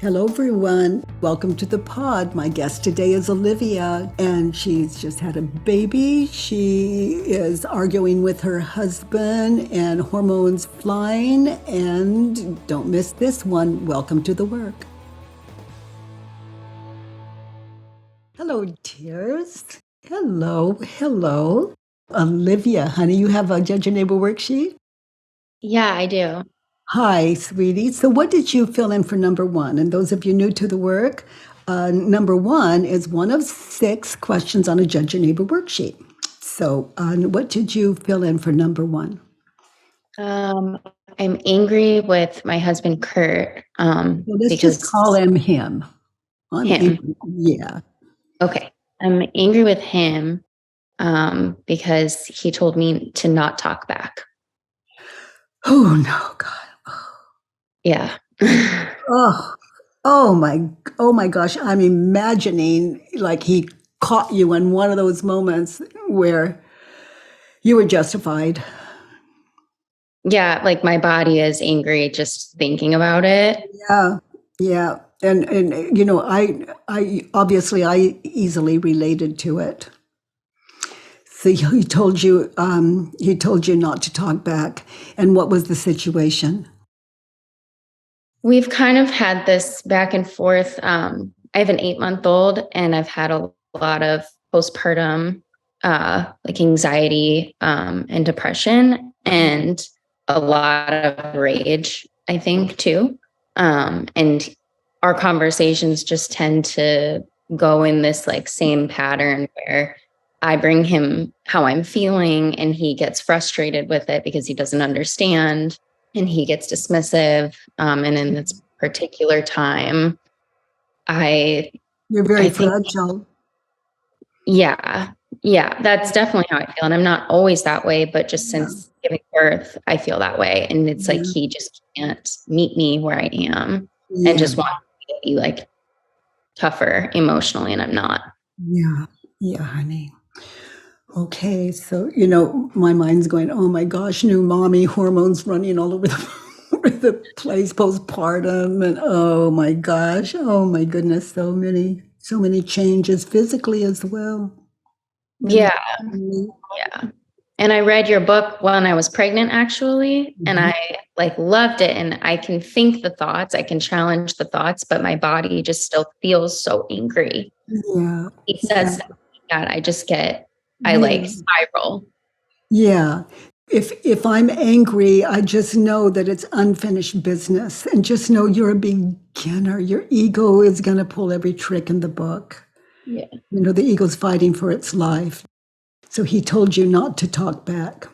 Hello, everyone. Welcome to the pod. My guest today is Olivia, and she's just had a baby. She is arguing with her husband, and hormones flying. And don't miss this one. Welcome to the work. Hello, dears. Hello. Olivia, honey, you have a Judge Your Neighbor worksheet? Yeah, I do. Hi, sweetie. So, what did you fill in for number one? And those of you new to the work, number one is one of 6 questions on a Judge Your Neighbor worksheet. So, what did you fill in for number one? I'm angry with my husband, Kurt. Well, let's Because just call him him. him. Yeah. Okay. I'm angry with him because he told me to not talk back. Oh, no, God. Yeah. Oh my gosh. I'm imagining like he caught you in one of those moments where you were justified. Yeah, like my body is angry just thinking about it. Yeah. And you know, I obviously I easily related to it. So he told you not to talk back. And what was the situation? We've kind of had this back and forth. I have an 8-month-old, and I've had a lot of postpartum like anxiety and depression, and a lot of rage, I think, too. And our conversations just tend to go in this like same pattern where I bring him how I'm feeling, and he gets frustrated with it because he doesn't understand, and he gets dismissive. And in this particular time, You're very I think, fragile. yeah, that's definitely how I feel. And I'm not always that way, but just since giving birth, I feel that way. And it's like he just can't meet me where I am and just wants me to be like tougher emotionally, and I'm not. Yeah, honey. Okay, so you know, my mind's going, oh my gosh, new mommy, hormones running all over the over the place, postpartum, and oh my gosh, oh my goodness, so many changes physically as well. Yeah. And I read your book when I was pregnant, actually, and I like loved it. And I can think the thoughts, I can challenge the thoughts, but my body just still feels so angry. Yeah. He says that I like spiral. Yeah. If I'm angry, I just know that it's unfinished business, and just know you're a beginner. Your ego is going to pull every trick in the book. Yeah. You know, the ego's fighting for its life. So he told you not to talk back.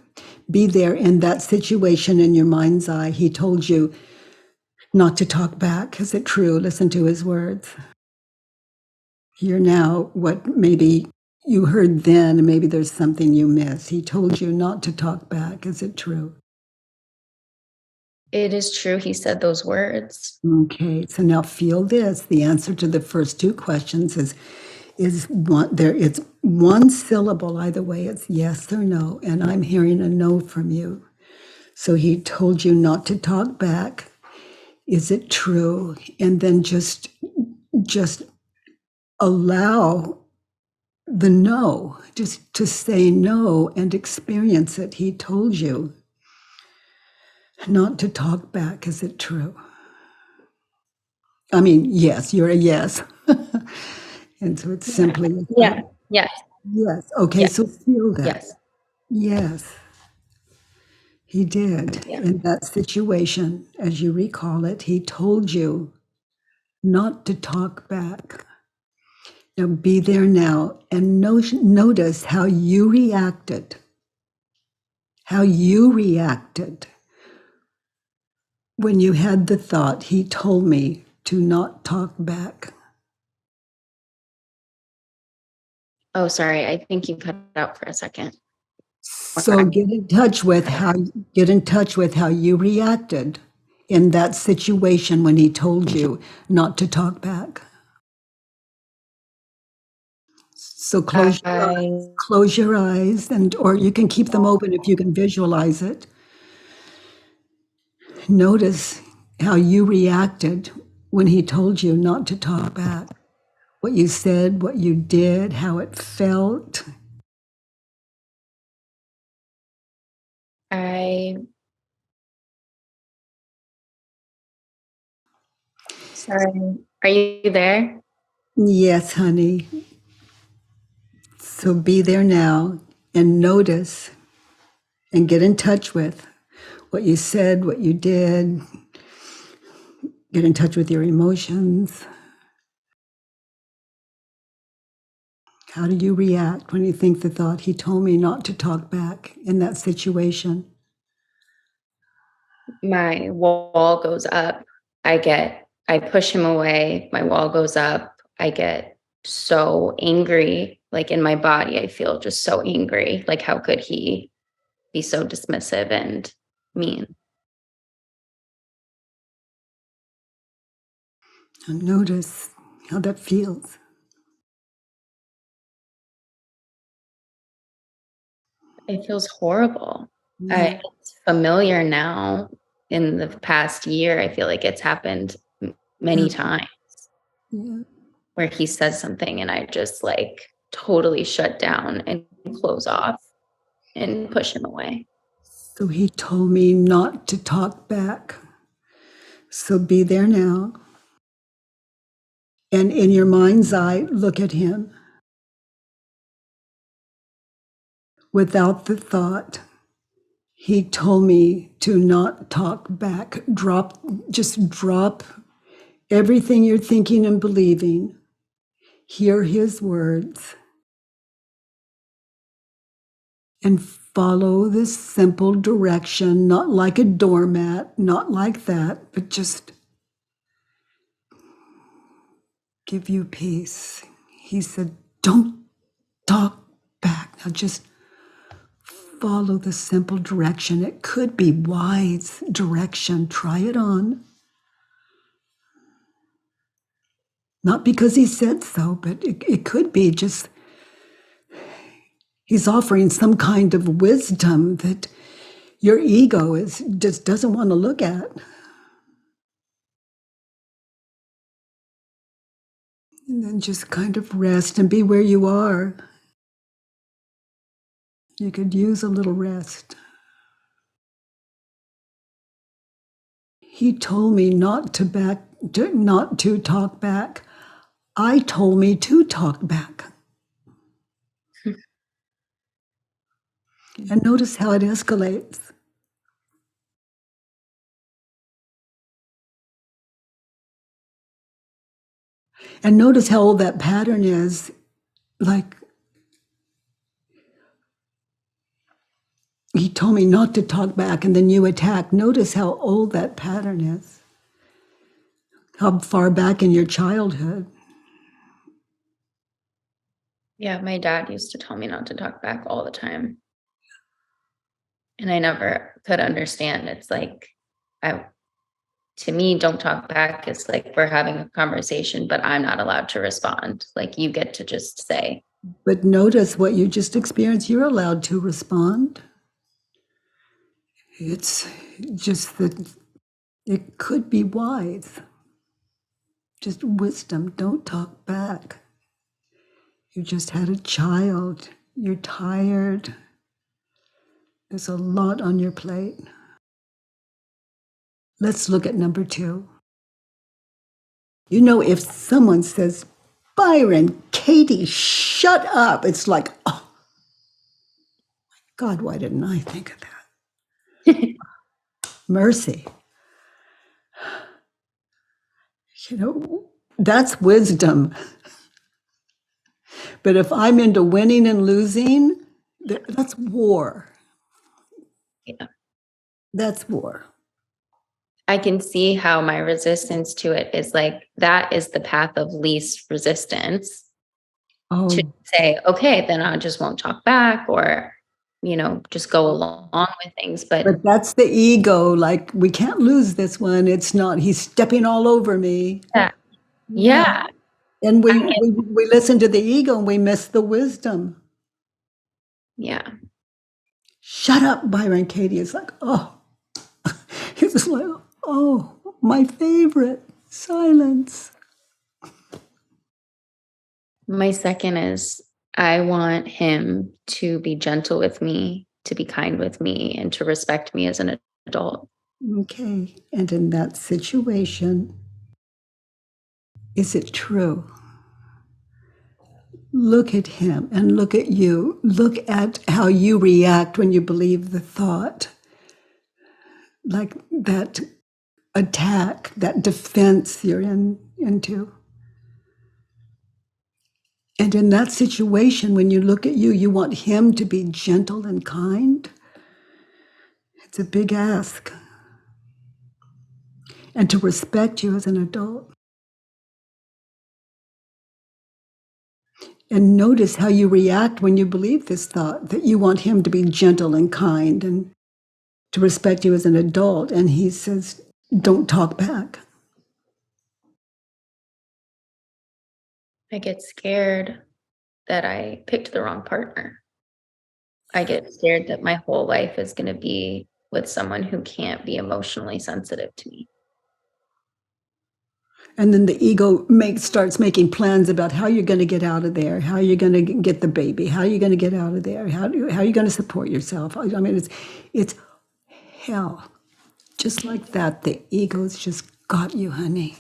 Be there in that situation in your mind's eye. He told you not to talk back. Is it true? Listen to his words. Hear now what maybe you heard then, and maybe there's something you missed. He told you not to talk back. Is it true? It is true. He said those words. Okay, so now feel this. The answer to the first 2 questions is one there. It's one syllable either way. It's yes or no, and I'm hearing a no from you. So he told you not to talk back. Is it true? And then just allow the no, just to say no and experience it. He told you not to talk back. Is it true? I mean, yes, you're a yes. And so it's simply Yeah. Yes. yes. Okay, Yes. so feel that. Yes. Yes, he did. Yeah. In that situation, as you recall it, he told you not to talk back. Now be there now and notice how you reacted. How you reacted when you had the thought, he told me to not talk back. Oh, sorry. I think you cut out for a second. So get in touch with how you reacted in that situation when he told you not to talk back. So close your eyes, and or you can keep them open if you can visualize it. Notice how you reacted when he told you not to talk back? What you said, what you did, how it felt? Sorry, are you there? Yes, honey. So be there now and notice and get in touch with what you said, what you did. Get in touch with your emotions. How do you react when you think the thought, he told me not to talk back in that situation? My wall goes up. I push him away. My wall goes up. I get so angry, like in my body. I feel just so angry. Like, how could he be so dismissive and mean? And notice how that feels. It feels horrible. Yeah, It's familiar now. In the past year, I feel like it's happened yeah, many times yeah. where he says something and I just like totally shut down and close off and push him away. So he told me not to talk back. So be there now. And in your mind's eye, look at him without the thought. He told me to not talk back. Just drop everything you're thinking and believing. Hear his words and follow this simple direction, not like a doormat, not like that, but just give you peace. He said, don't talk back. Now just follow the simple direction. It could be wise direction. Try it on. Not because he said so, but it could be just he's offering some kind of wisdom that your ego just doesn't want to look at. And then just kind of rest and be where you are. You could use a little rest. He told me not to talk back. I told me to talk back. And notice how it escalates. And notice how old that pattern is. Like, he told me not to talk back, and then you attack. Notice how old that pattern is. How far back in your childhood. Yeah, my dad used to tell me not to talk back all the time. And I never could understand. It's like, I, to me, don't talk back is like we're having a conversation, but I'm not allowed to respond. Like, you get to just say. But notice what you just experienced. You're allowed to respond. It's just that it could be wise. Just wisdom. Don't talk back. You just had a child. You're tired. There's a lot on your plate. Let's look at number 2. You know, if someone says, Byron, Katie, shut up, it's like, oh, God, why didn't I think of that? Mercy. You know, that's wisdom. But if I'm into winning and losing, that's war. Yeah. That's war. I can see how my resistance to it is like that is the path of least resistance to Oh, say, okay, then I just won't talk back or, just go along with things. But but that's the ego. Like, we can't lose this one. It's not, he's stepping all over me. yeah, Yeah. yeah, And we listen to the ego and we miss the wisdom. yeah. Shut up, Byron Katie. It's like, oh, it's like, oh, my favorite. Silence. My second is I want him to be gentle with me, to be kind with me, and to respect me as an adult. Okay. And in that situation, is it true? Look at him and look at you. Look at how you react when you believe the thought. Like that attack, that defense you're into. And in that situation, when you look at you, you want him to be gentle and kind. It's a big ask. And to respect you as an adult. And notice how you react when you believe this thought, that you want him to be gentle and kind and to respect you as an adult. And he says, don't talk back. I get scared that I picked the wrong partner. I get scared that my whole life is going to be with someone who can't be emotionally sensitive to me. And then the ego starts making plans about how you're going to get out of there, how you're going to get the baby, how you're going to get out of there, how are you going to support yourself. I mean, it's hell. Just like that, the ego's just got you, honey.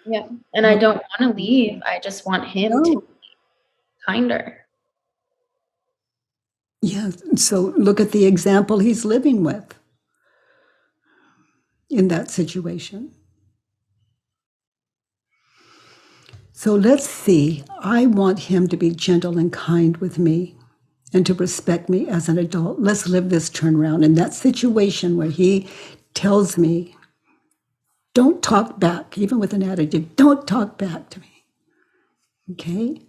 Yeah. And I don't want to leave. I just want him to No. be kinder. Yeah. So look at the example he's living with in that situation. So let's see. I want him to be gentle and kind with me and to respect me as an adult. Let's live this turnaround. In that situation where he tells me, don't talk back, even with an attitude, don't talk back to me. Okay?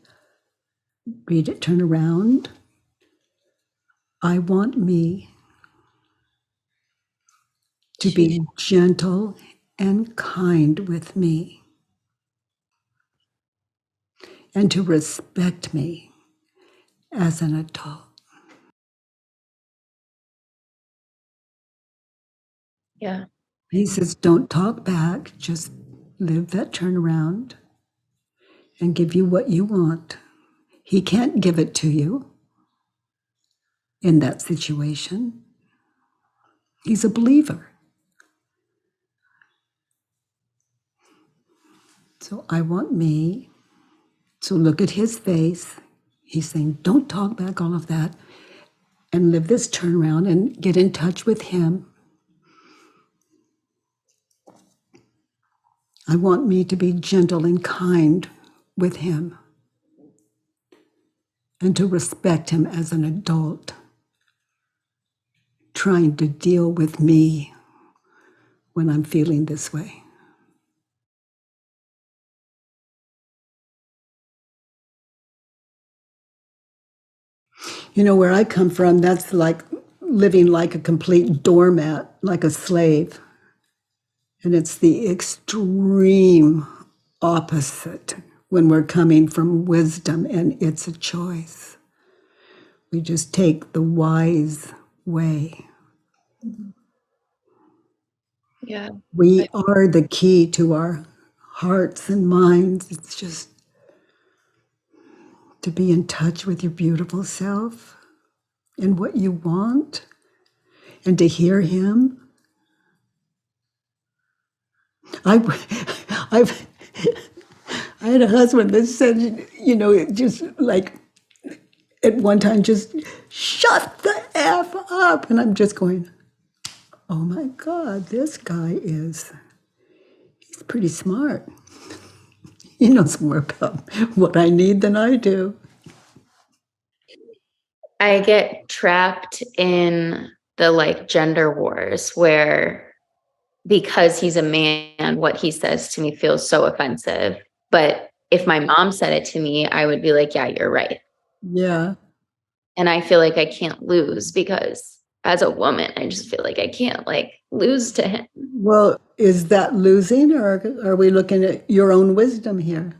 Read it, turn around. I want me to be gentle and kind with me and to respect me as an adult. Yeah. He says, don't talk back, just live that turnaround and give you what you want. He can't give it to you in that situation. He's a believer. So I want me. So look at his face. He's saying, don't talk back all of that and live this turnaround and get in touch with him. I want me to be gentle and kind with him and to respect him as an adult, trying to deal with me when I'm feeling this way. You know, where I come from, that's like living like a complete doormat, like a slave. And it's the extreme opposite when we're coming from wisdom, and it's a choice. We just take the wise way. Yeah. We are the key to our hearts and minds. It's just to be in touch with your beautiful self and what you want and to hear him. I've I had a husband that said, you know, it just like at one time, just shut the F up. And I'm just going, oh my God, this guy he's pretty smart. He knows more about what I need than I do. I get trapped in the like gender wars where because he's a man, what he says to me feels so offensive. But if my mom said it to me, I would be like, yeah, you're right. Yeah. And I feel like I can't lose because as a woman, I just feel like I can't like lose to him. Well, is that losing, or are we looking at your own wisdom here?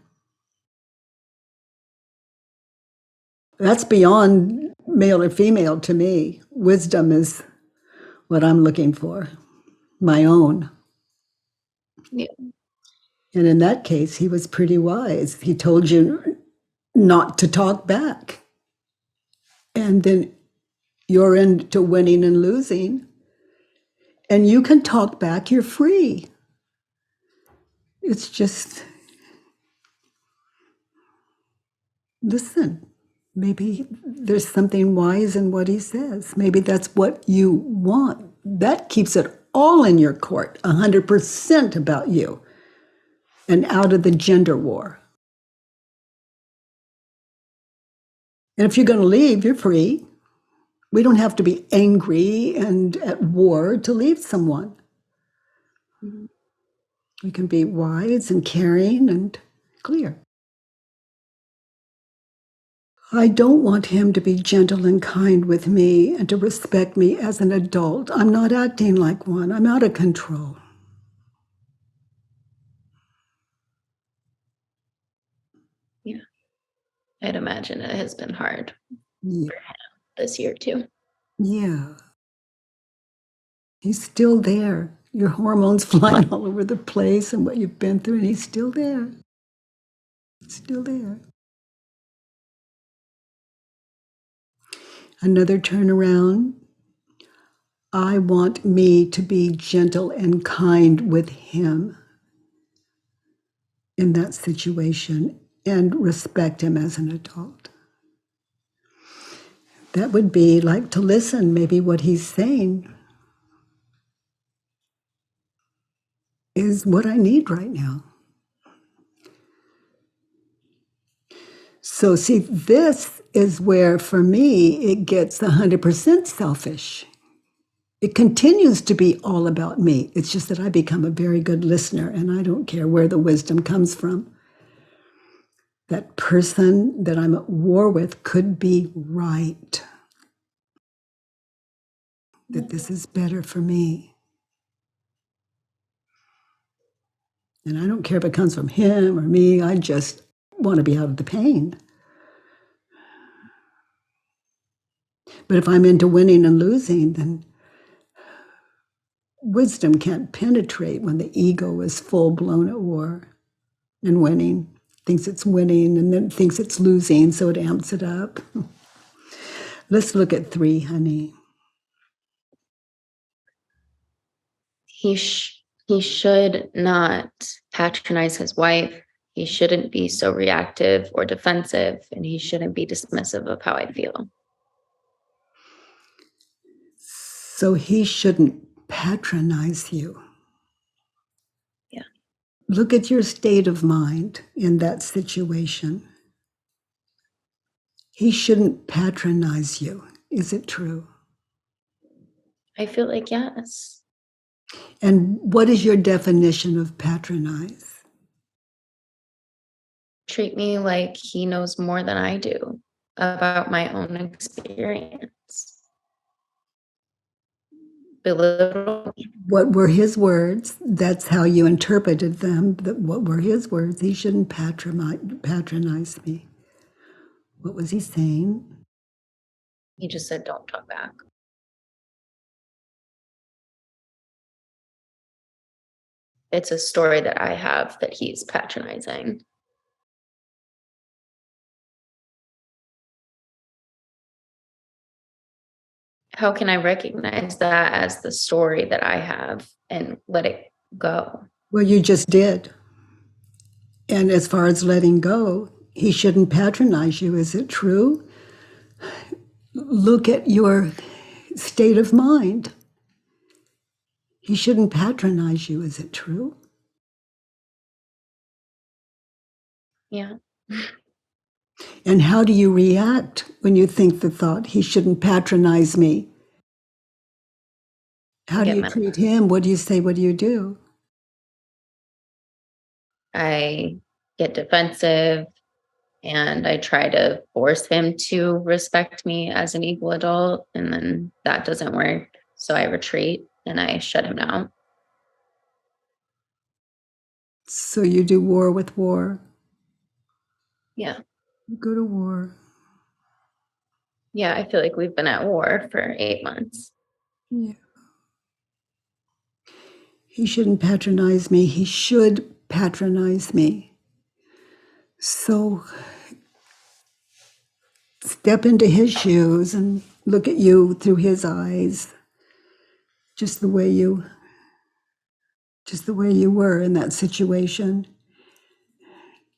That's beyond male or female to me. Wisdom is what I'm looking for, my own. Yeah. And in that case, he was pretty wise. He told you not to talk back. And then you're into winning and losing. And you can talk back, you're free. It's just listen. Maybe there's something wise in what he says. Maybe that's what you want. That keeps it all in your court, 100% about you, and out of the gender war. And if you're going to leave, you're free. We don't have to be angry and at war to leave someone. We can be wise and caring and clear. I don't want him to be gentle and kind with me and to respect me as an adult. I'm not acting like one. I'm out of control. Yeah. I'd imagine it has been hard Yeah. for him this year too. Yeah. He's still there. Your hormones flying all over the place and what you've been through, and he's still there. Still there. Another turnaround. I want me to be gentle and kind with him in that situation and respect him as an adult. That would be like to listen, maybe what he's saying is what I need right now. So, see, this is where, for me, it gets 100% selfish. It continues to be all about me. It's just that I become a very good listener, and I don't care where the wisdom comes from. That person that I'm at war with could be right. That this is better for me. And I don't care if it comes from him or me. I just want to be out of the pain. But if I'm into winning and losing, then wisdom can't penetrate when the ego is full blown at war and winning. Thinks it's winning and then thinks it's losing, so it amps it up. Let's look at 3, honey. He should not patronize his wife. He shouldn't be so reactive or defensive, and he shouldn't be dismissive of how I feel. So he shouldn't patronize you. Yeah. Look at your state of mind in that situation. He shouldn't patronize you. Is it true? I feel like yes. And what is your definition of patronize? Treat me like he knows more than I do about my own experience. Belittle me. What were his words? That's how you interpreted them. What were his words? He shouldn't patronize me. What was he saying? He just said, don't talk back. It's a story that I have that he's patronizing. How can I recognize that as the story that I have and let it go? Well, you just did. And as far as letting go, he shouldn't patronize you. Is it true? Look at your state of mind. He shouldn't patronize you. Is it true? Yeah. And how do you react when you think the thought, he shouldn't patronize me? How do Get you mad. treat him? What do you say? What do you do? I get defensive and I try to force him to respect me as an equal adult. And then that doesn't work. So I retreat and I shut him down. So you do war with war. Yeah. You go to war. Yeah. I feel like we've been at war for 8 months. Yeah. He shouldn't patronize me. He should patronize me. So step into his shoes and look at you through his eyes, just the way you were in that situation.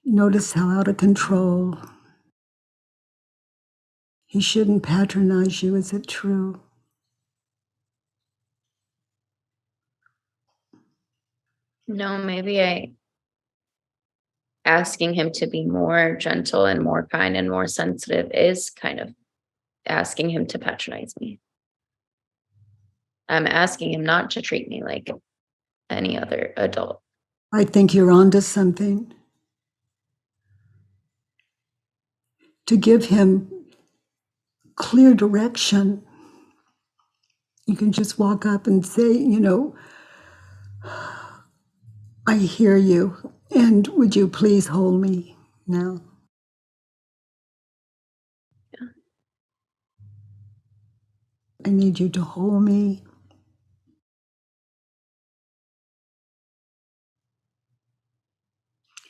Notice how out of control. He shouldn't patronize you. Is it true? No, maybe asking him to be more gentle and more kind and more sensitive is kind of asking him to patronize me. I'm asking him not to treat me like any other adult. I think you're onto something. To give him clear direction, you can just walk up and say, I hear you, and would you please hold me now? Yeah. I need you to hold me.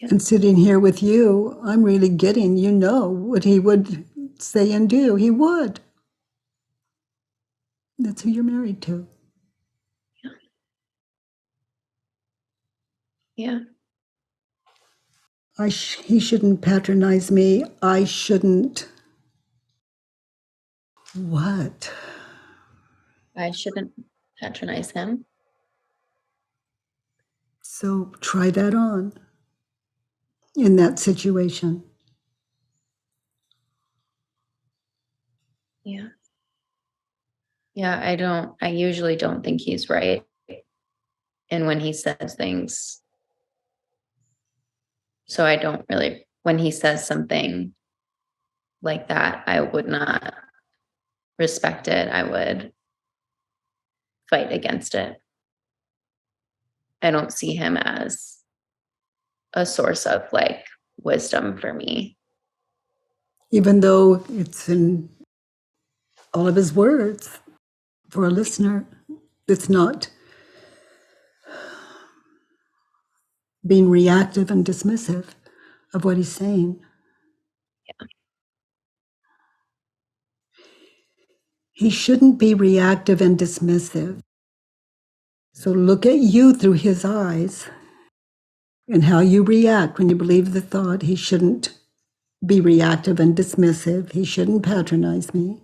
Yeah. And sitting here with you, I'm really getting, what he would say and do. He would. That's who you're married to. Yeah. Yeah. He shouldn't patronize me. I shouldn't. What? I shouldn't patronize him. So try that on in that situation. Yeah. Yeah, I usually don't think he's right. And when he says things, so I don't really, when he says something like that, I would not respect it. I would fight against it. I don't see him as a source of like wisdom for me. Even though it's in all of his words for a listener, it's not being reactive and dismissive of what he's saying. Yeah. He shouldn't be reactive and dismissive. So look at you through his eyes and how you react when you believe the thought. He shouldn't be reactive and dismissive. He shouldn't patronize me.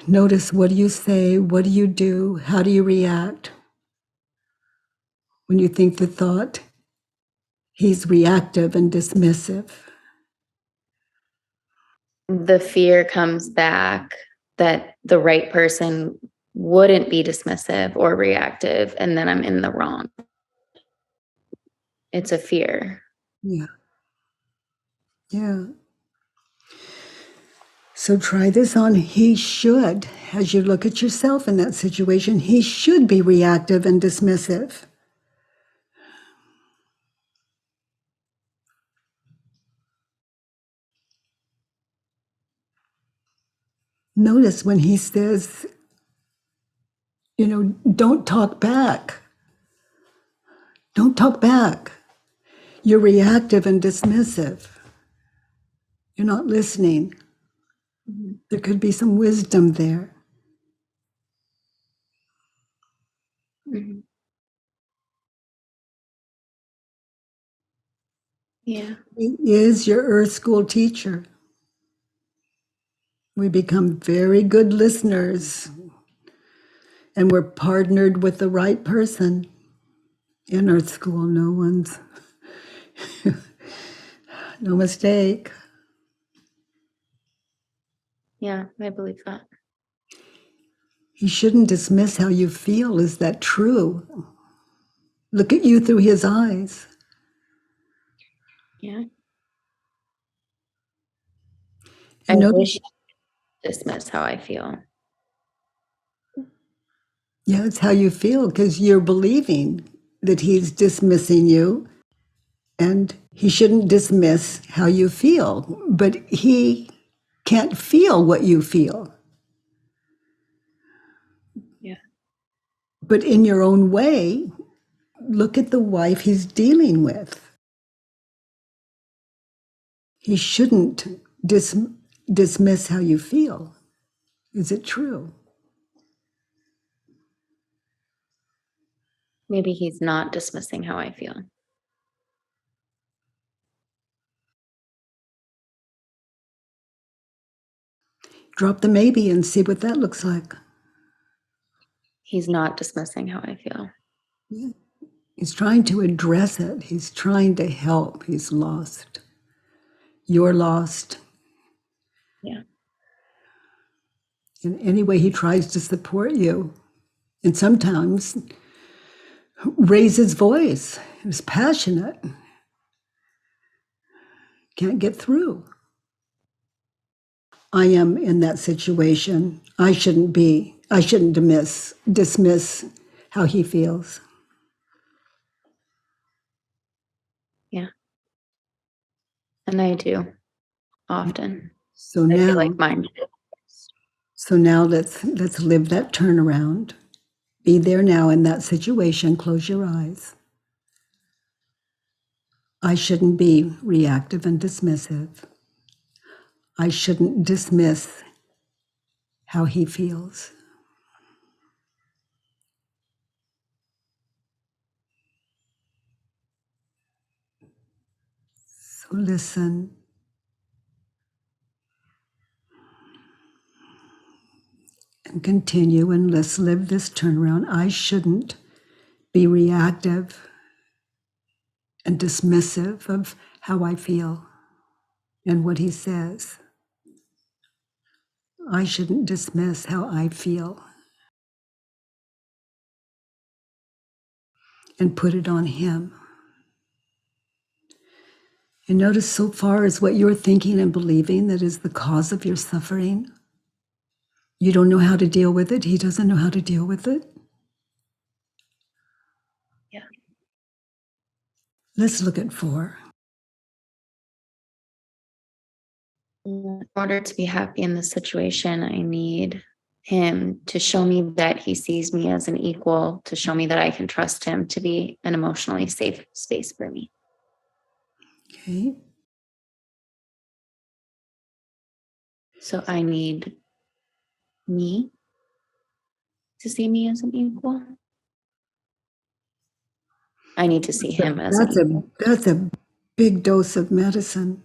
Notice, what do you say? What do you do? How do you react when you think the thought? He's reactive and dismissive. The fear comes back that the right person wouldn't be dismissive or reactive, and then I'm in the wrong. It's a fear. Yeah. Yeah. So try this on. He should, as you look at yourself in that situation, he should be reactive and dismissive. Notice when he says, don't talk back. Don't talk back. You're reactive and dismissive. You're not listening. Mm-hmm. There could be some wisdom there. Mm-hmm. Yeah. He is your earth school teacher. We become very good listeners, and we're partnered with the right person. In earth school, no mistake. Yeah, I believe that. He shouldn't dismiss how you feel. Is that true? Look at you through his eyes. Yeah. I And notice, wish to dismiss how I feel. yeah, it's how you feel because you're believing that he's dismissing you, and he shouldn't dismiss how you feel, but he can't feel what you feel. Yeah. But in your own way, look at the wife he's dealing with. He shouldn't dismiss how you feel. Is it true? Maybe he's not dismissing how I feel. Drop the maybe and see what that looks like. He's not dismissing how I feel. Yeah. He's trying to address it. He's trying to help. He's lost. You're lost. Yeah. In any way he tries to support you. And sometimes raise his voice. He's passionate. Can't get through. I am in that situation. I shouldn't dismiss how he feels. Yeah. And I do often. So I now, feel like mine. let's live that turnaround. Be there now in that situation. Close your eyes. I shouldn't be reactive and dismissive. I shouldn't dismiss how he feels. So listen. And continue, and let's live this turnaround. I shouldn't be reactive and dismissive of how I feel and what he says. I shouldn't dismiss how I feel and put it on him. And notice so far as what you're thinking and believing that is the cause of your suffering. You don't know how to deal with it. He doesn't know how to deal with it. Yeah. Let's look at 4. In order to be happy in this situation, I need him to show me that he sees me as an equal, to show me that I can trust him to be an emotionally safe space for me. Okay. So I need me to see me as an equal. I need to see him as an equal. That's a big dose of medicine.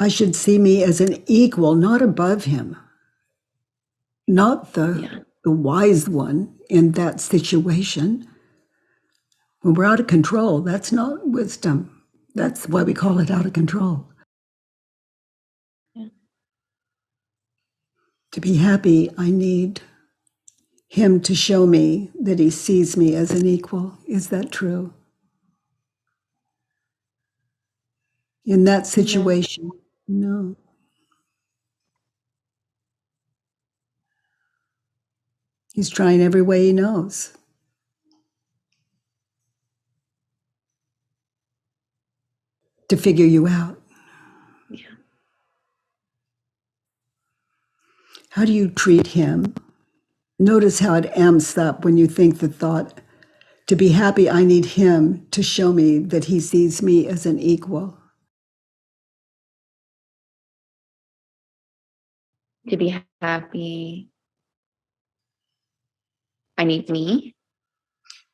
I should see me as an equal, not above him, not the wise one in that situation. When we're out of control, that's not wisdom. That's why we call it out of control. Yeah. To be happy, I need him to show me that he sees me as an equal. Is that true? In that situation, no. He's trying every way he knows to figure you out. Yeah. How do you treat him? Notice how it amps up when you think the thought, to be happy, I need him to show me that he sees me as an equal. To be happy, I need me.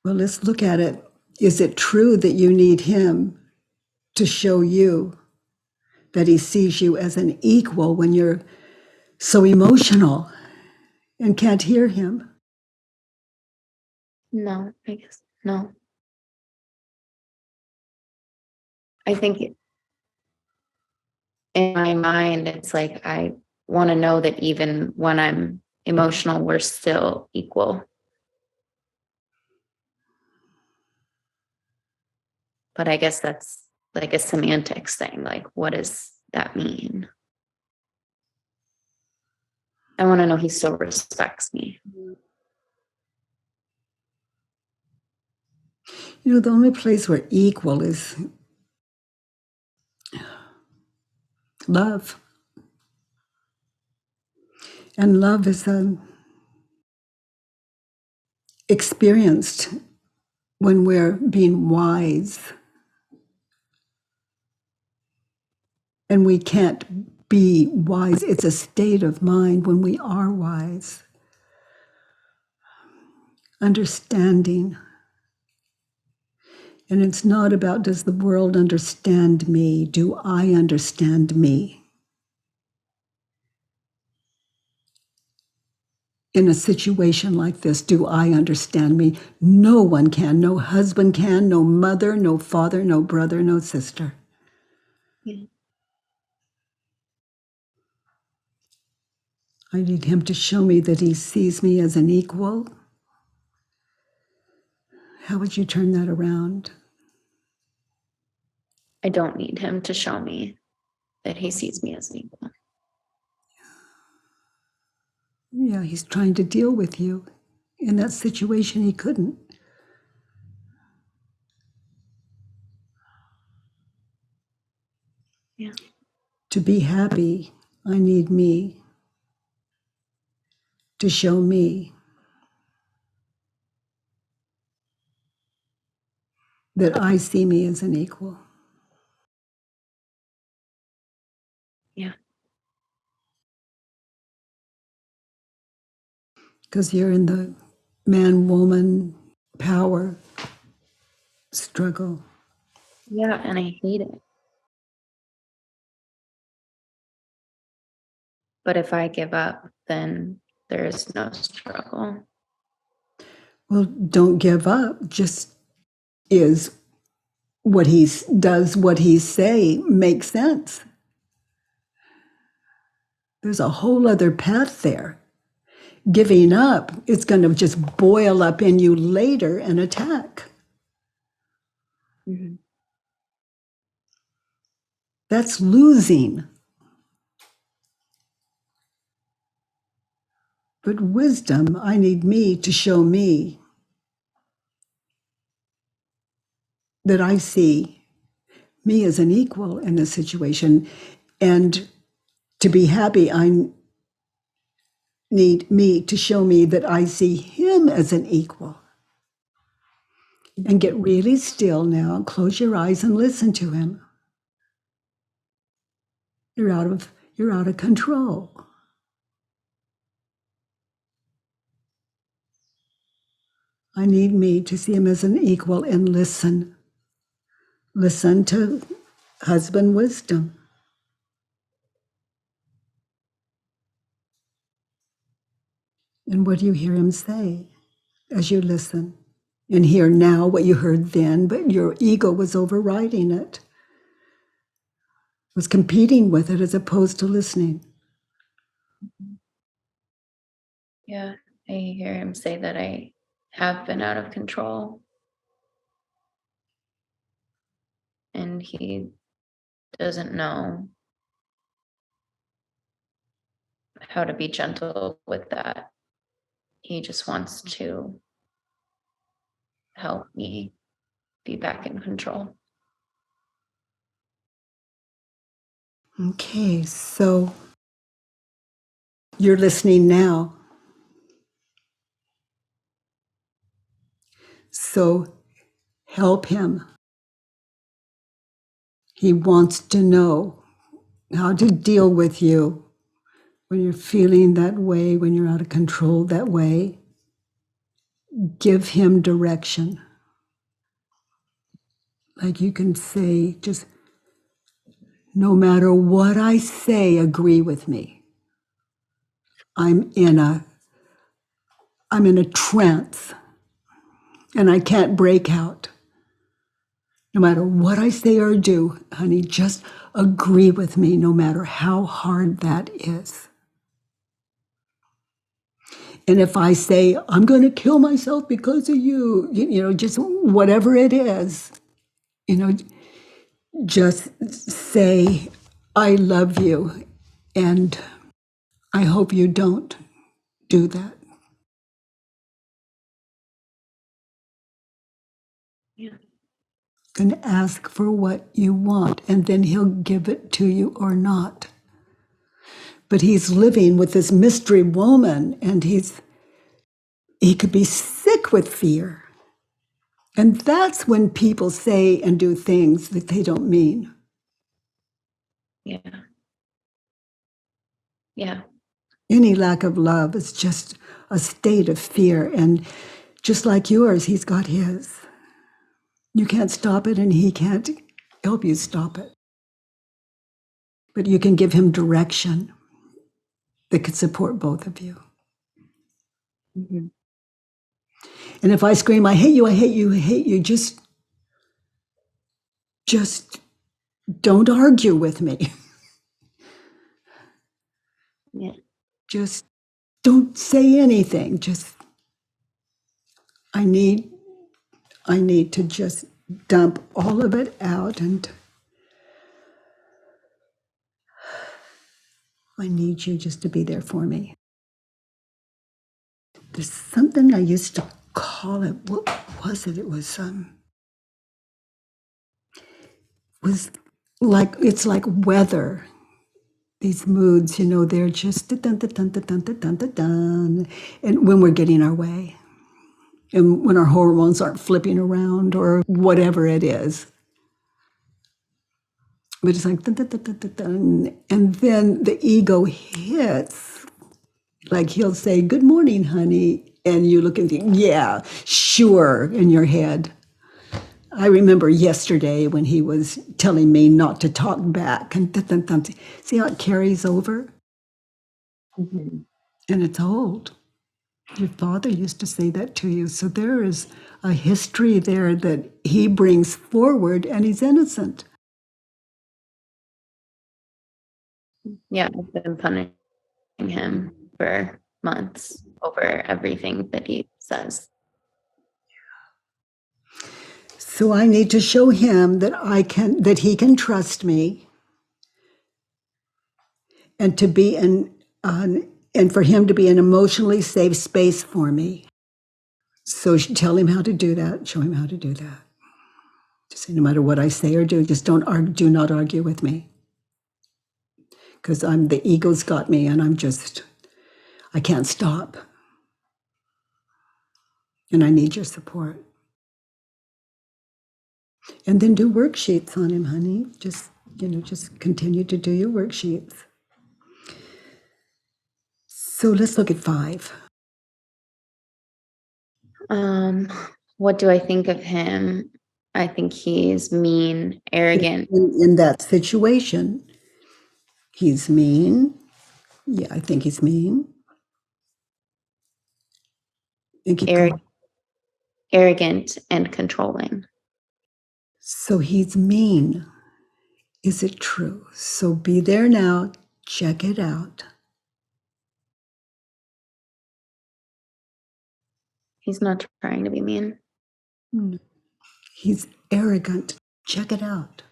Well, let's look at it. Is it true that you need him to show you that he sees you as an equal when you're so emotional and can't hear him? No, I guess no. I think in my mind, it's like I want to know that even when I'm emotional, we're still equal. But I guess that's like a semantics thing. Like, what does that mean? I want to know he still respects me. You know, the only place where equal is love. And love is experienced when we're being wise. And we can't be wise. It's a state of mind when we are wise. Understanding. And it's not about, does the world understand me? Do I understand me? In a situation like this, do I understand me? No one can. No husband can. No mother, no father, no brother, no sister. Yeah. I need him to show me that he sees me as an equal. How would you turn that around? I don't need him to show me that he sees me as an equal. Yeah, he's trying to deal with you. In that situation, he couldn't. Yeah. To be happy, I need me to show me that I see me as an equal. Yeah. Because you're in the man-woman power struggle. Yeah. And I hate it. But if I give up, then there is no struggle. Well, don't give up. Just is what he does, what he say makes sense. There's a whole other path there. Giving up, it's going to just boil up in you later and attack. Mm-hmm. That's losing. But wisdom, I need me to show me that I see me as an equal in this situation. And to be happy, I need me to show me that I see him as an equal. And get really still now. Close your eyes and listen to him. You're out of control. I need me to see him as an equal and listen. Listen to husband wisdom. And what do you hear him say as you listen? And hear now what you heard then, but your ego was overriding it, was competing with it as opposed to listening. Yeah. I hear him say that I have been out of control. And he doesn't know how to be gentle with that. He just wants to help me be back in control. Okay, so you're listening now. So help him. He wants to know how to deal with you when you're feeling that way, when you're out of control that way. Give him direction. Like you can say, just no matter what I say, agree with me. I'm in a trance and I can't break out. No matter what I say or do, honey, just agree with me no matter how hard that is. And if I say, I'm going to kill myself because of you, just whatever it is, just say, I love you and I hope you don't do that. Yeah. Can ask for what you want and then he'll give it to you or not. But he's living with this mystery woman and he could be sick with fear. And that's when people say and do things that they don't mean. Yeah. Yeah. Any lack of love is just a state of fear. And just like yours, he's got his. You can't stop it, and he can't help you stop it. But you can give him direction that could support both of you. Mm-hmm. And if I scream, I hate you, I hate you, I hate you, just don't argue with me. Yeah. Just don't say anything. Just, I need to just dump all of it out, and I need you just to be there for me. There's something I used to call it. What was it? It was like, it's like weather. These moods, they're just dun dun dun dun dun dun dun dun dun. And when we're getting our way, and when our hormones aren't flipping around or whatever it is. But it's like dun dun dun dun dun dun. And then the ego hits. Like he'll say, "Good morning, honey." And you look and think, "Yeah, sure," in your head. I remember yesterday when he was telling me not to talk back. And see how it carries over? Mm-hmm. And it's old. Your father used to say that to you. So there is a history there that he brings forward, and he's innocent. Yeah, I've been punishing him for months over everything that he says. So I need to show him that he can trust me, and to be and for him to be an emotionally safe space for me. So tell him how to do that. Show him how to do that. Just say, no matter what I say or do, just do not argue with me, because the ego's got me, and I can't stop, and I need your support. And then do worksheets on him, honey. Just continue to do your worksheets. So let's look at 5. What do I think of him? I think he's mean, arrogant. In that situation, he's mean. Yeah, I think he's mean. And keep going. Arrogant and controlling. So he's mean. Is it true? So be there now. Check it out. He's not trying to be mean. He's arrogant. Check it out.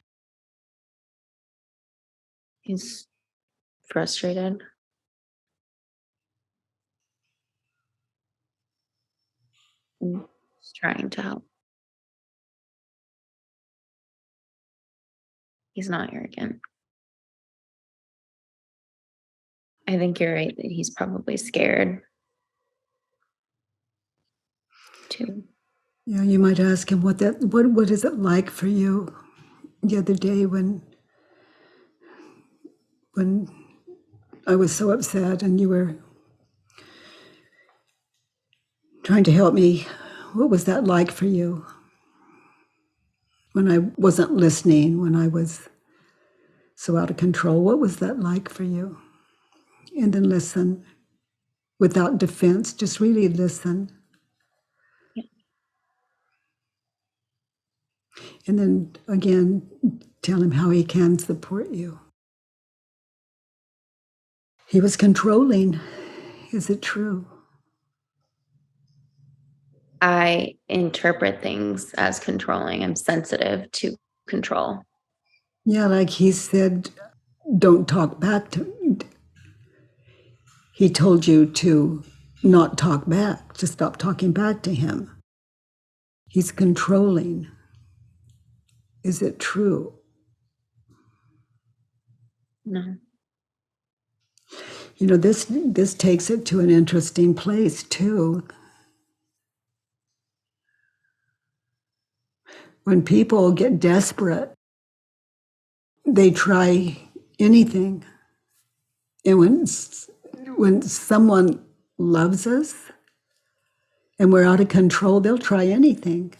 He's frustrated. He's trying to help. He's not arrogant. I think you're right that he's probably scared too. Yeah, you might ask him what is it like for you the other day when I was so upset and you were trying to help me. What was that like for you? When I wasn't listening, when I was so out of control, what was that like for you? And then listen without defense, just really listen. Yeah. And then again, tell him how he can support you. He was controlling. Is it true? I interpret things as controlling. I'm sensitive to control. Yeah, like he said, don't talk back to. He told you to not talk back, to stop talking back to him. He's controlling. Is it true? No. This takes it to an interesting place too. When people get desperate, they try anything. And when someone loves us and we're out of control, they'll try anything.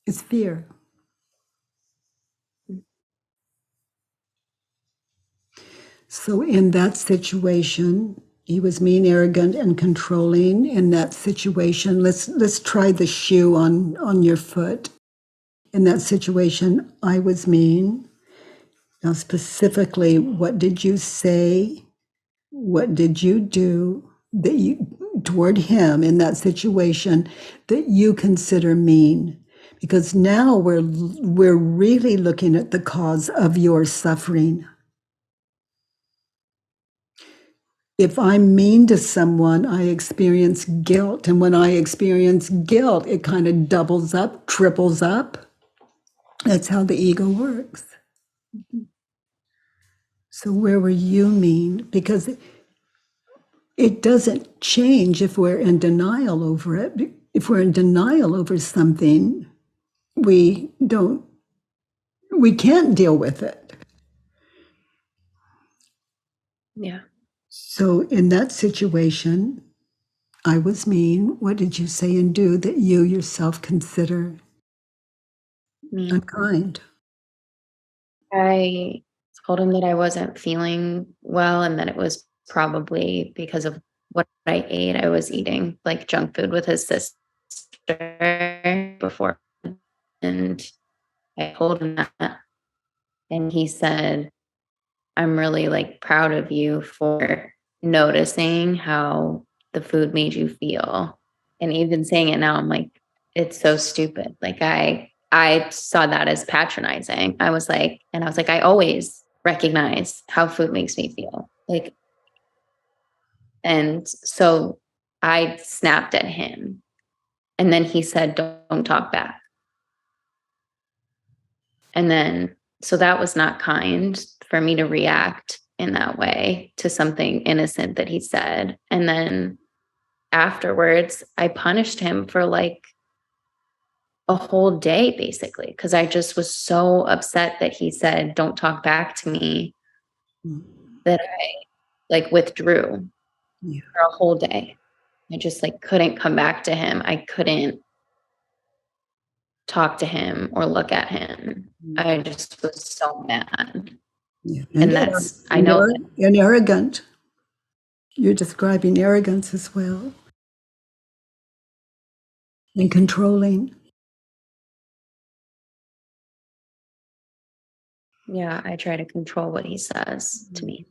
It's fear. So in that situation, he was mean, arrogant, and controlling. In that situation, let's try the shoe on your foot. In that situation, I was mean. Now, specifically, what did you say? What did you do that you toward him in that situation that you consider mean? Because now we're really looking at the cause of your suffering. If I'm mean to someone, I experience guilt. And when I experience guilt, it kind of doubles up, triples up. That's how the ego works. So where were you mean? Because it doesn't change if we're in denial over it. If we're in denial over something, we can't deal with it. Yeah. So in that situation, I was mean. What did you say and do that you yourself consider Mean. unkind? I told him that I wasn't feeling well and that it was probably because of what I ate. I was eating like junk food with his sister before. And I told him that. And he said, I'm really like proud of you for noticing how the food made you feel. And even saying it now, I'm like, it's so stupid. Like I saw that as patronizing. I was like, I always recognize how food makes me feel. Like, and so I snapped at him. And then he said, don't talk back. And then, so that was not kind for me to react in that way to something innocent that he said. And then afterwards, I punished him for like a whole day, basically, because I just was so upset that he said, don't talk back to me, that I like withdrew Yeah. for a whole day. I just like couldn't come back to him. I couldn't talk to him or look at him. I just was so mad. Yeah. And that's, I know that. And arrogant. You're describing arrogance as well. And controlling. Yeah, I try to control what he says to me.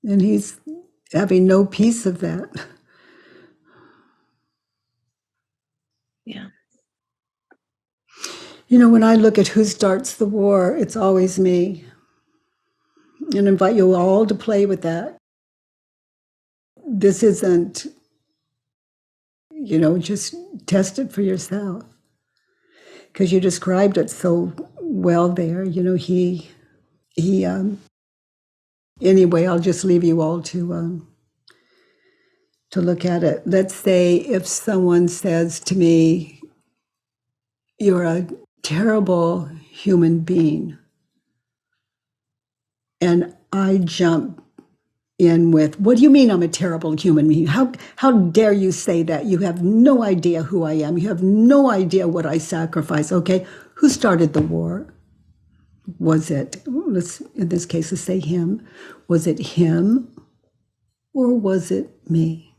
And he's having no piece of that. Yeah. You know, when I look at who starts the war, it's always me. And invite you all to play with that. This isn't, just test it for yourself. Because you described it so well there. Anyway, I'll just leave you all to look at it. Let's say if someone says to me, you're a terrible human being, and I jump in with, what do you mean I'm a terrible human being? How dare you say that? You have no idea who I am. You have no idea what I sacrifice. Okay, who started the war? Was it, in this case, let's say him. Was it him or was it me?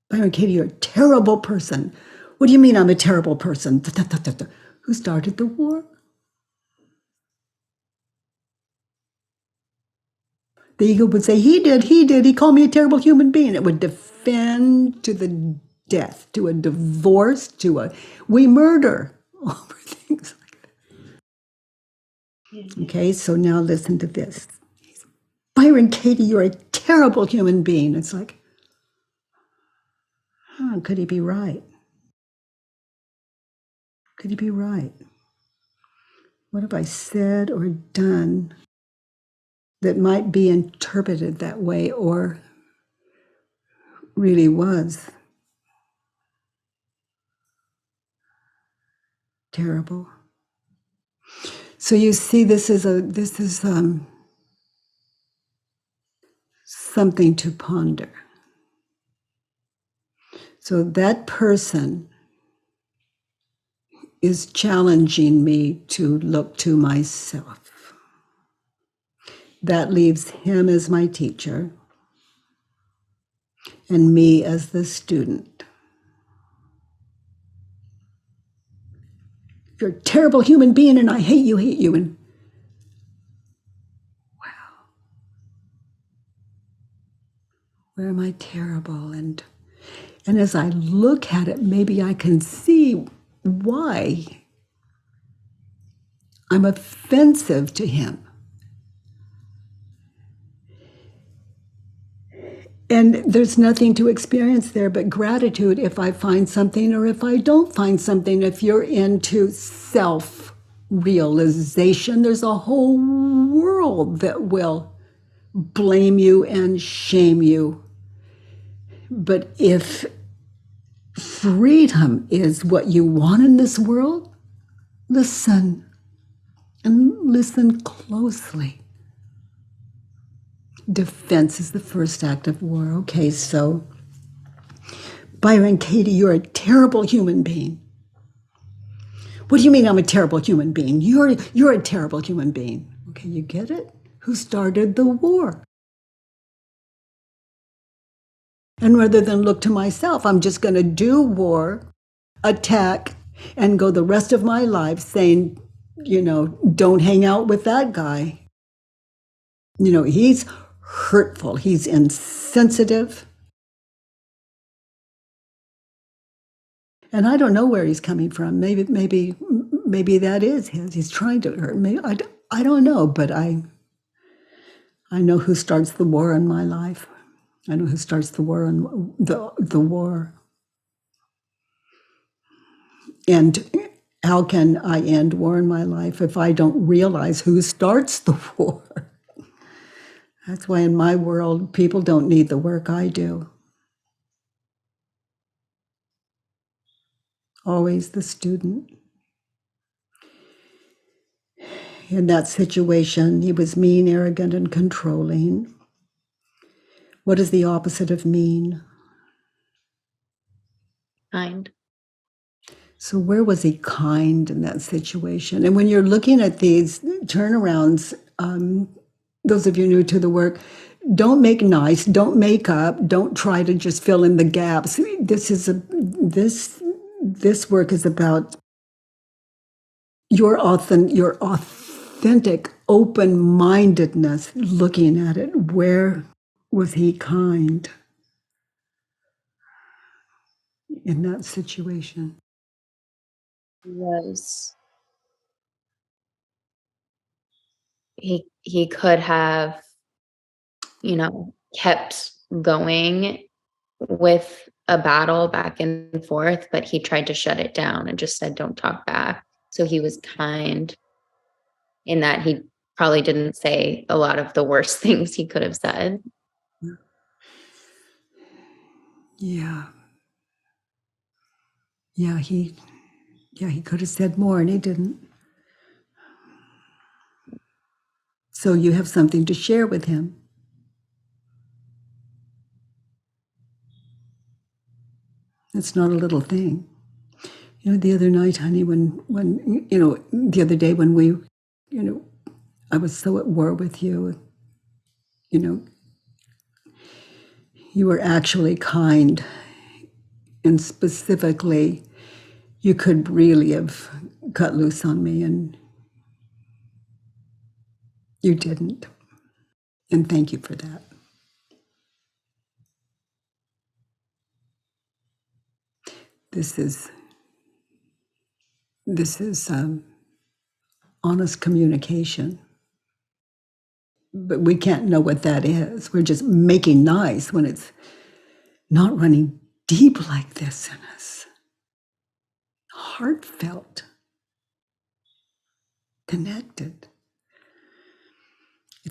Byron, Katie, you're a terrible person. What do you mean I'm a terrible person? Who started the war? The ego would say, he did, he called me a terrible human being. It would defend to the death, to a divorce, we murder over things like that. Okay, so now listen to this. Byron, Katie, you're a terrible human being. It's like, could he be right? Could he be right? What have I said or done that might be interpreted that way or really was terrible. So you see, this is something to ponder. So that person is challenging me to look to myself. That leaves him as my teacher and me as the student. You're a terrible human being and I hate you. And wow, where am I terrible? And as I look at it, maybe I can see why I'm offensive to him. And there's nothing to experience there but gratitude if I find something or if I don't find something. If you're into self-realization, there's a whole world that will blame you and shame you. But if freedom is what you want in this world, listen and listen closely. Defense is the first act of war. Okay, so Byron, Katie, you're a terrible human being. What do you mean I'm a terrible human being? You're a terrible human being. Okay, you get it? Who started the war? And rather than look to myself, I'm just going to do war, attack, and go the rest of my life saying, don't hang out with that guy. He's hurtful. He's insensitive. And I don't know where he's coming from. Maybe that is his. He's trying to hurt me. I don't know, but I know who starts the war in my life. I know who starts the war in the war. And how can I end war in my life if I don't realize who starts the war? That's why in my world, people don't need the work I do. Always the student. In that situation, he was mean, arrogant, and controlling. What is the opposite of mean? Kind. So where was he kind in that situation? And when you're looking at these turnarounds, those of you new to the work, don't make nice, don't make up, don't try to just fill in the gaps. This work is about your authentic open-mindedness, looking at it. Where was he kind in that situation? He could have, kept going with a battle back and forth, but he tried to shut it down and just said, don't talk back. So he was kind in that he probably didn't say a lot of the worst things he could have said. Yeah. Yeah, he could have said more and he didn't. So you have something to share with him. It's not a little thing. The other night, honey, when the other day when we, I was so at war with you, you were actually kind. And specifically, you could really have cut loose on me and you didn't. And thank you for that. This is honest communication. But we can't know what that is. We're just making nice when it's not running deep like this in us. Heartfelt, connected.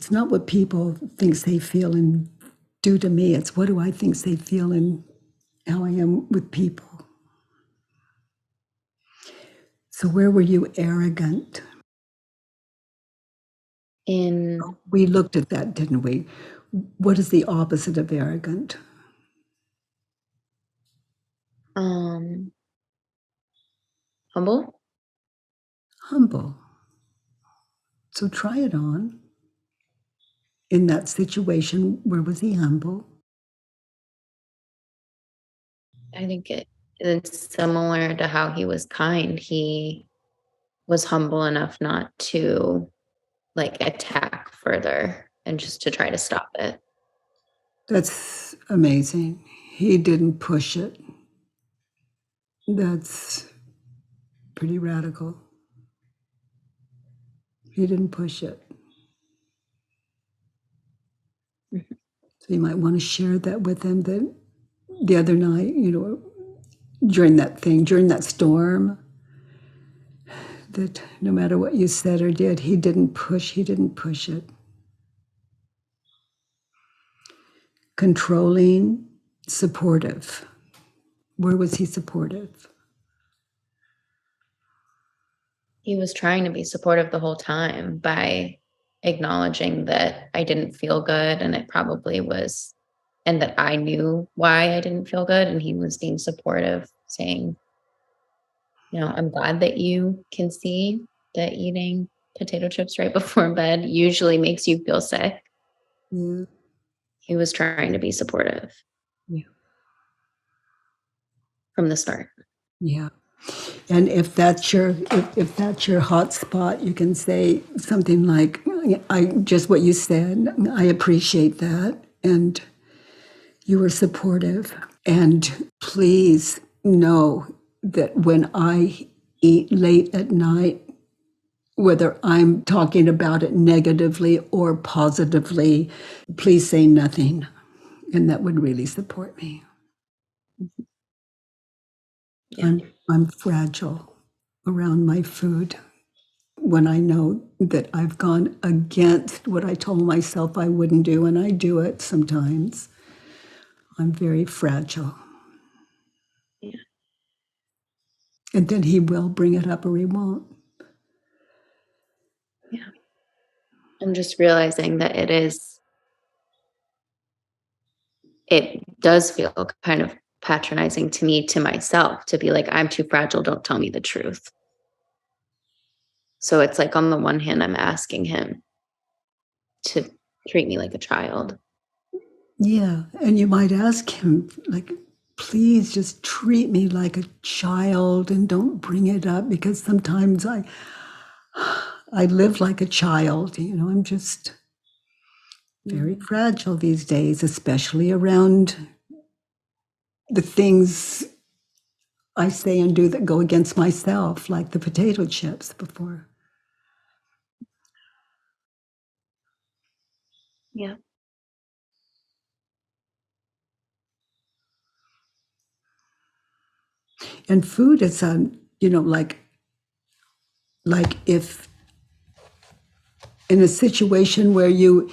It's not what people think they feel and do to me. It's what do I think they feel and how I am with people. So where were you arrogant? We looked at that, didn't we? What is the opposite of arrogant? Humble. Humble. So try it on. In that situation, where was he humble? I think it's similar to how he was kind. He was humble enough not to attack further and just to try to stop it. That's amazing. He didn't push it. That's pretty radical. He didn't push it. Mm-hmm. So you might want to share that with him, that the other night, during that storm, that no matter what you said or did, he didn't push it. Controlling, supportive. Where was he supportive? He was trying to be supportive the whole time by acknowledging that I didn't feel good, and it probably was, and that I knew why I didn't feel good. And he was being supportive, saying, I'm glad that you can see that eating potato chips right before bed usually makes you feel sick. Yeah. He was trying to be supportive. Yeah. From the start. Yeah. And if that's your hot spot, you can say something like, just what you said, I appreciate that. And you were supportive. And please know that when I eat late at night, whether I'm talking about it negatively or positively, please say nothing. And that would really support me. Yeah. I'm fragile around my food. When I know that I've gone against what I told myself I wouldn't do, and I do it sometimes, I'm very fragile. Yeah. And then he will bring it up or he won't. Yeah. I'm just realizing that it does feel kind of patronizing to me, to myself, to be like, I'm too fragile, don't tell me the truth. So it's like, on the one hand, I'm asking him to treat me like a child. Yeah. And you might ask him, please just treat me like a child and don't bring it up, because sometimes I live like a child. I'm just very fragile these days, especially around the things I say and do that go against myself, like the potato chips before. Yeah. And food is like if in a situation where you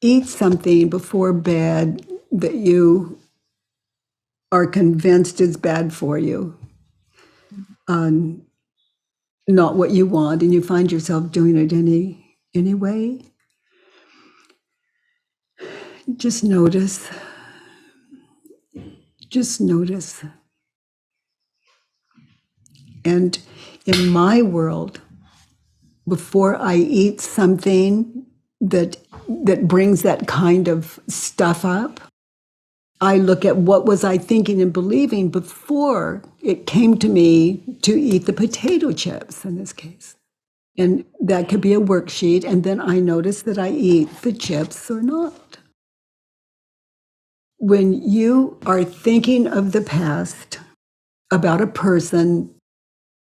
eat something before bed that you are convinced is bad for you, not what you want, and you find yourself doing it anyway, just notice. Just notice. And in my world, before I eat something that brings that kind of stuff up, I look at what was I thinking and believing before it came to me to eat the potato chips in this case. And that could be a worksheet. And then I notice that I eat the chips or not. When you are thinking of the past about a person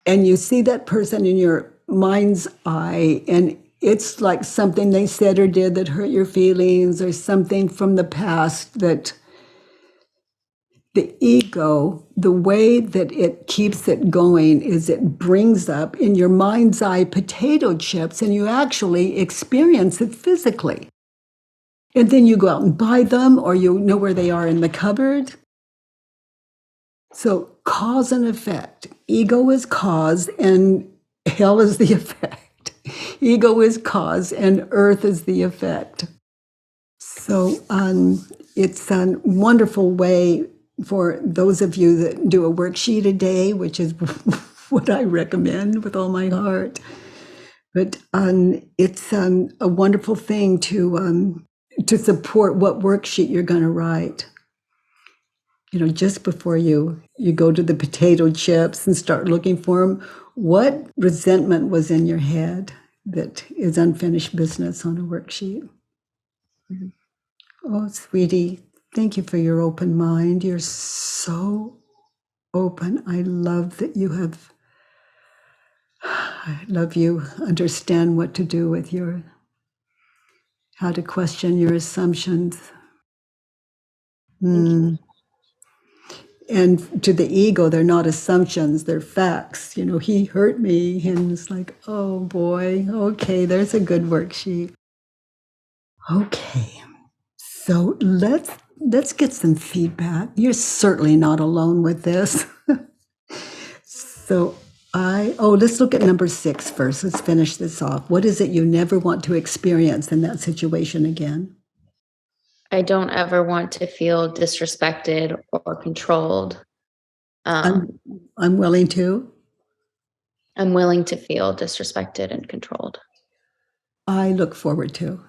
and you see that person in your mind's eye, and it's like something they said or did that hurt your feelings, or something from the past that The ego, the way that it keeps it going is it brings up in your mind's eye potato chips, and you actually experience it physically. And then you go out and buy them, or you know where they are in the cupboard. So cause and effect. Ego is cause and hell is the effect. Ego is cause and earth is the effect. So it's a wonderful way for those of you that do a worksheet a day, which is what I recommend with all my heart. But it's a wonderful thing to support what worksheet you're going to write. You know, just before you go to the potato chips and start looking for them, what resentment was in your head that is unfinished business on a worksheet? Mm-hmm. Oh, sweetie, thank you for your open mind. You're so open. I love that you understand what to do with how to question your assumptions. And to the ego, they're not assumptions, they're facts. You know, he hurt me, and it's like, oh boy, okay, there's a good worksheet. Okay, so let's get some feedback. You're certainly not alone with this. So let's look at number 6 first. Let's finish this off. What is it you never want to experience in that situation again? I don't ever want to feel disrespected or controlled. I'm willing to. I'm willing to feel disrespected and controlled. I look forward to.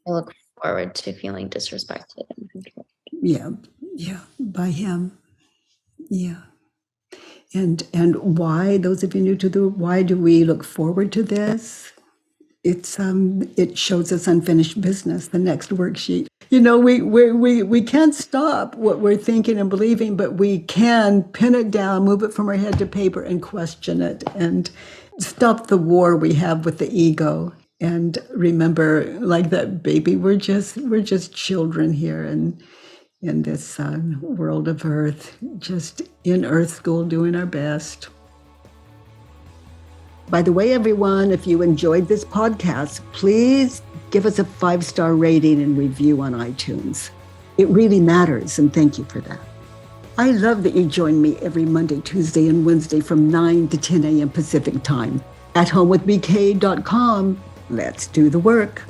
I look forward to feeling disrespected and controlled. Yeah, by him. Yeah. And why, those of you new to why do we look forward to this? It shows us unfinished business, the next worksheet. You know, we can't stop what we're thinking and believing, but we can pin it down, move it from our head to paper and question it and stop the war we have with the ego. And remember, like that baby, we're just children here and in this world of earth, just in earth school doing our best. By the way, everyone, if you enjoyed this podcast, please give us a 5-star rating and review on iTunes. It really matters, and thank you for that. I love that you join me every Monday, Tuesday, and Wednesday from 9 to 10 a.m. Pacific time. At homewithbk.com, let's do the work.